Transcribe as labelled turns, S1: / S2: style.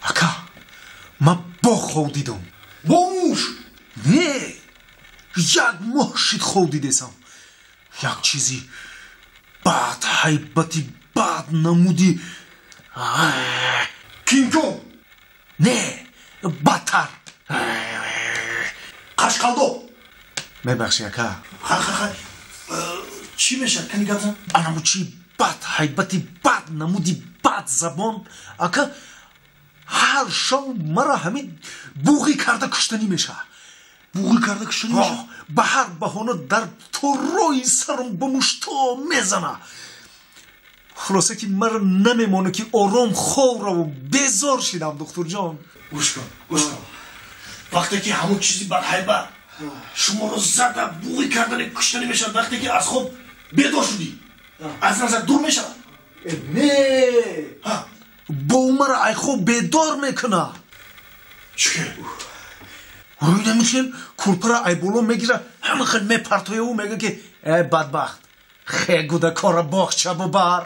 S1: Ака, ма бохов дидам.
S2: Бомуш!
S1: Не, як мошид хов дидесам. Як чизи бад хайбати бад намуди.
S2: Кинг-Конг!
S1: Не, бадтар.
S2: Қашқалдо!
S1: мебахши ака.
S2: Ха. Чӣ мешавад кани гап зан?
S1: анамучи бад ҳайбати бад намуди бад забон ака ҳар шам мара ҳамин буғӣ карда куштанӣ мешавад.
S2: Буғӣ карда куштанӣ мешавад?
S1: ба ҳар баҳона дар торои сарам ба мушто мезана. хулоса ки мара намемона ки ором ховраву безор шидам духтурҷон.
S2: гӯш кун. вақте ки ҳамон чизи бадҳайбат шуморо зада буғӣ кардани куштанӣ мешавад, вақте ки аз хоб бедор шудӣ, аз назар дур мешавад.
S1: не бо мара айхо бедор мекуна.
S2: чӣ керд?
S1: ой намишел курпара ай боло мегира ҳама хел мепартояву мега ки бадбахт хегуда кора бохча бубар.